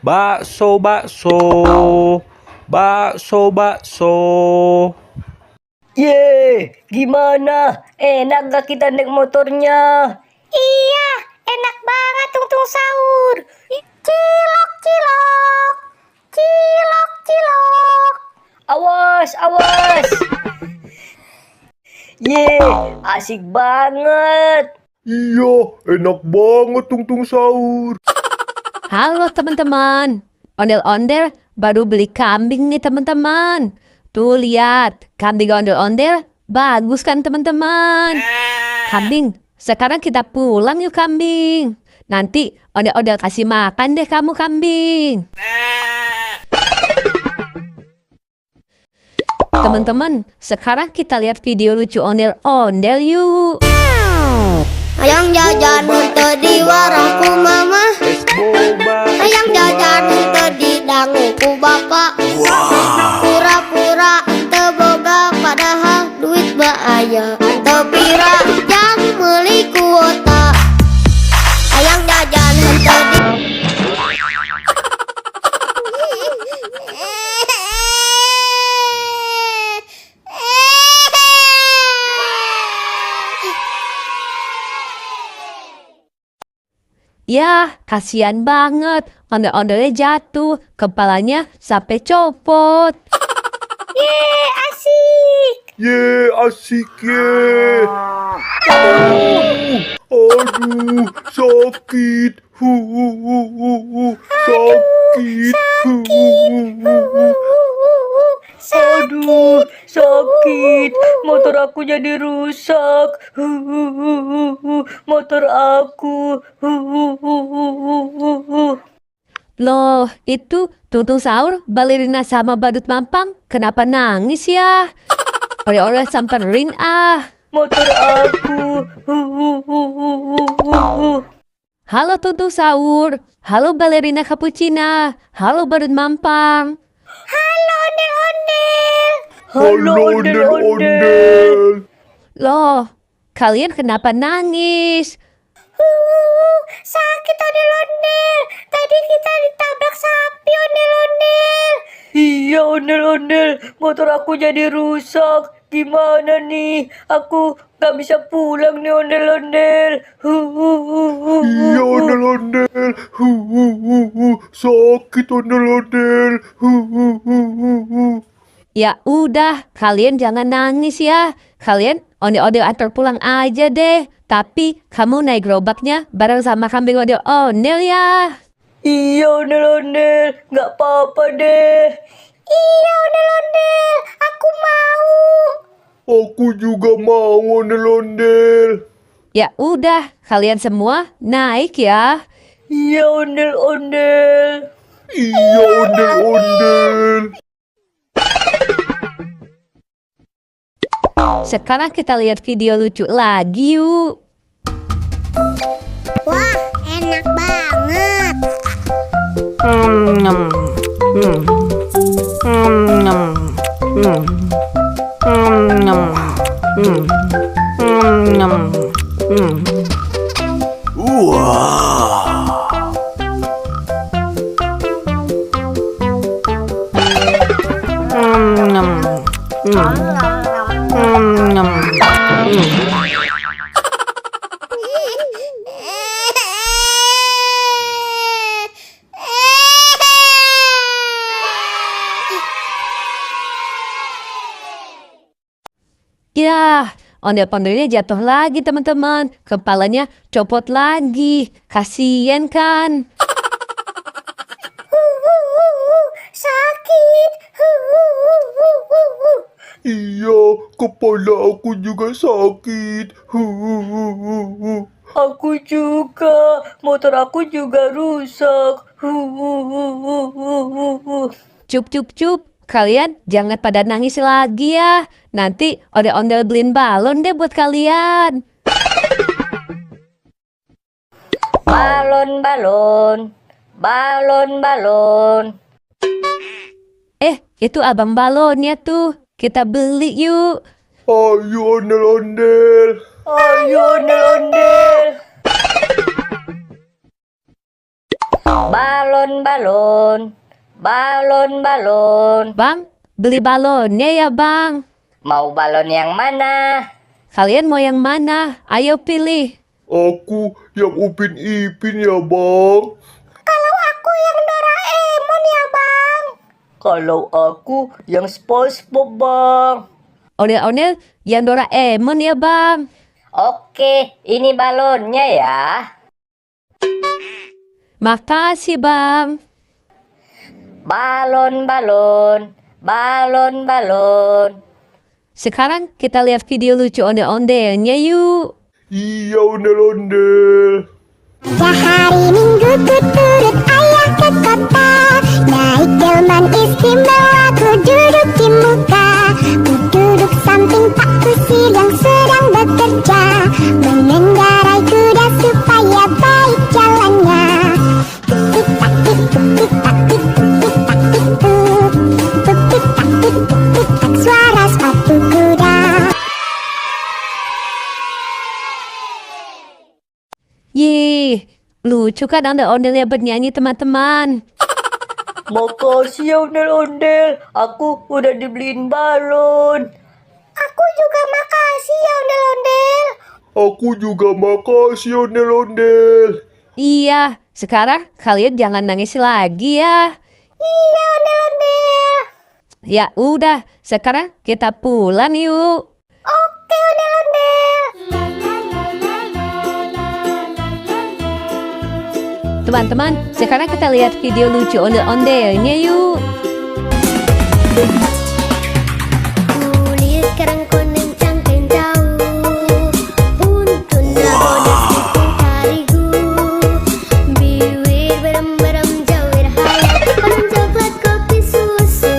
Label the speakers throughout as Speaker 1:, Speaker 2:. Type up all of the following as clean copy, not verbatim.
Speaker 1: Bakso, bakso, bakso, bakso.
Speaker 2: Ye, gimana? Enak gak kita naik motornya?
Speaker 3: Iya, enak banget tungtung sahur. Cilok, cilok. Cilok, cilok.
Speaker 2: Awas, awas. Ye, asik banget.
Speaker 1: Iya, enak banget tungtung sahur.
Speaker 4: Halo teman-teman, ondel-ondel baru beli kambing nih teman-teman. Tuh lihat, kambing ondel-ondel bagus kan teman-teman. Kambing, sekarang kita pulang yuk kambing. Nanti ondel-ondel kasih makan deh kamu kambing. Teman-teman, sekarang kita lihat video lucu ondel-ondel yuk.
Speaker 3: Ayang jajan henteu di warungku mama.
Speaker 1: Es boba.
Speaker 3: Ayang jajan henteu di danguku bapak. Pura-pura teu boga padahal duit mah aya. Teu pira jang meuli kuota. Ayang jajan henteu di
Speaker 4: Ya, kasihan banget. Ondel-ondelnya jatuh, kepalanya sampai copot.
Speaker 3: Yeay, asik.
Speaker 1: Ye, asik ye. Aduh, sakit. Sakit.
Speaker 2: Aduh, sakit. Motor aku jadi rusak. Motor aku.
Speaker 4: Loh, itu Tuntung Sahur, balerina sama badut mampang. Kenapa nangis ya? Oleh-oleh samperin ah.
Speaker 2: Motor aku.
Speaker 4: Halo Tuntung Sahur. Halo balerina cappuccina. Halo badut mampang.
Speaker 3: Halo ondel-ondel.
Speaker 2: Halo, ondel-ondel.
Speaker 4: Loh, kalian kenapa nangis?
Speaker 3: Sakit ondel-ondel. Tadi kita ditabrak sapi ondel-ondel.
Speaker 2: Iya, ondel-ondel. Motor aku jadi rusak. Gimana nih? Aku gak bisa pulang nih, ondel-ondel.
Speaker 1: Iya, ondel-ondel. Sakit ondel-ondel.
Speaker 4: Ya udah, kalian jangan nangis ya. Kalian ondel-ondel antar pulang aja deh. Tapi kamu naik gerobaknya bareng sama kambing ondel-ondel ya.
Speaker 2: Iya, ondel-ondel. Gak apa-apa deh.
Speaker 3: Iya ondel-ondel. Aku mau.
Speaker 1: Aku juga mau ondel-ondel.
Speaker 4: Ya udah, kalian semua naik ya.
Speaker 2: Iya, ondel-ondel.
Speaker 1: Iya, ondel-ondel.
Speaker 4: Sekarang kita lihat video lucu lagi yuk.
Speaker 3: Wah, enak banget.
Speaker 4: Ya, ondel-ondelnya jatuh lagi teman-teman. Kepalanya copot lagi. Kasian kan?
Speaker 3: Sakit.
Speaker 1: Iya, kepala aku juga sakit.
Speaker 2: Aku juga. Motor aku juga rusak.
Speaker 4: Cup, cup, cup. Kalian jangan pada nangis lagi ya. Nanti ondel-ondel beliin balon deh buat kalian.
Speaker 2: Balon, balon. Balon, balon.
Speaker 4: Itu abang balonnya tuh. Kita beli yuk.
Speaker 1: Ayo ondel-ondel.
Speaker 2: Ayo, ondel-ondel. Balon-balon, balon-balon.
Speaker 4: Bang, beli balonnya ya bang.
Speaker 2: Mau balon yang mana?
Speaker 4: Kalian mau yang mana? Ayo pilih.
Speaker 1: Aku yang Upin Ipin ya bang.
Speaker 3: Kalau aku yang Doraemon ya bang.
Speaker 2: Kalau aku yang SpongeBob, Bang.
Speaker 4: Ondel-ondel yang Doraemon ya bang.
Speaker 2: Oke, ini balonnya ya.
Speaker 4: Makasih bang.
Speaker 2: Balon-balon, balon-balon.
Speaker 4: Sekarang kita lihat video lucu ondel-ondelnya yuk.
Speaker 1: Iya ondel-ondel.
Speaker 3: Hari Minggu ku turut ayah ke kota. Naik delman istimewa ku duduk di muka. Ku duduk samping Pak Kusir yang sedang bekerja, mengendarai kuda supaya baik jalannya. Tuk tak tik tuk tik tak tik tuk tik tak tik tuk. Tuk tik tak tik tuk tik tak suara sepatu kuda.
Speaker 4: Yih, lucu kan ondel-ondelnya bernyanyi teman-teman.
Speaker 2: Makasih ya ondel-ondel. Aku udah dibeliin balon.
Speaker 3: Aku juga makasih ya ondel-ondel.
Speaker 1: Aku juga makasih ondel-ondel.
Speaker 4: Iya, sekarang kalian jangan nangis lagi ya.
Speaker 3: Iya ondel-ondel.
Speaker 4: Ya udah, sekarang kita pulang yuk.
Speaker 3: Oke ondel-ondel.
Speaker 4: Teman-teman, sekarang kita lihat video lucu ondel-ondelnya yuk.
Speaker 3: Kulit kerang kuning cangkeng jauh, untungnya bodas ipung tarigu, bibir berem-berem jawir hayat, orang coklat kopi susu.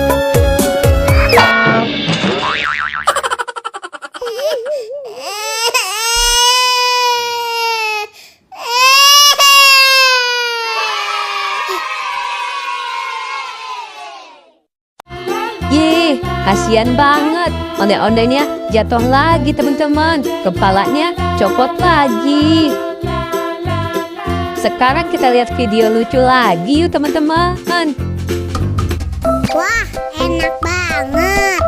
Speaker 4: Yeh, kasihan banget. Ondel-ondelnya jatuh lagi teman-teman. Kepalanya copot lagi. Sekarang kita lihat video lucu lagi yuk teman-teman.
Speaker 3: Wah, enak banget.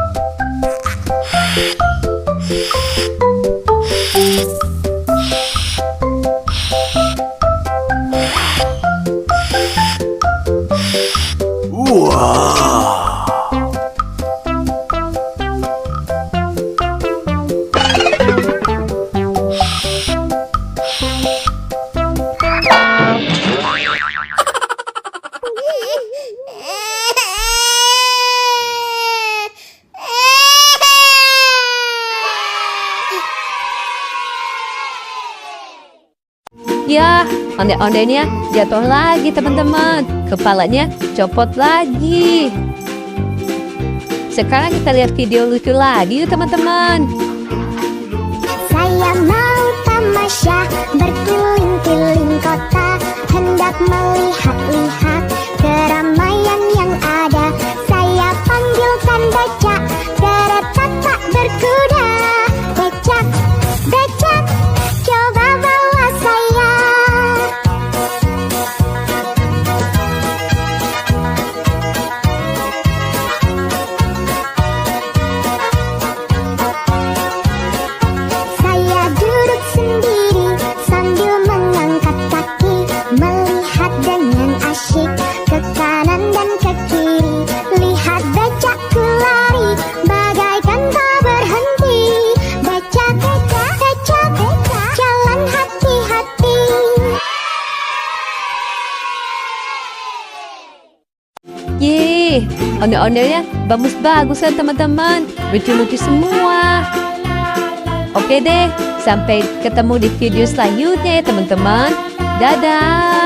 Speaker 4: Ya, ondel-ondelnya jatuh lagi teman-teman. Kepalanya copot lagi. Sekarang kita lihat video lucu lagi yuk teman-teman.
Speaker 3: Saya mau tamasya berkeliling-keliling kota, hendak melihat-lihat keramaian yang ada. Saya panggilkan becak, kereta tak berkuda. Becak, becak, coba bawa saya. Saya duduk sendiri sambil mengangkat kaki, melihat dengan asyik ke kanan dan ke kiri. Lihat becakku lari bagaikan tak berhenti. Becak, becak, becak, becak, jalan hati-hati.
Speaker 4: Yeay, ondel-ondelnya bagus-bagusan teman-teman. Lucu-lucu semua. Oke deh, sampai ketemu di video selanjutnya ya teman-teman. Dadah.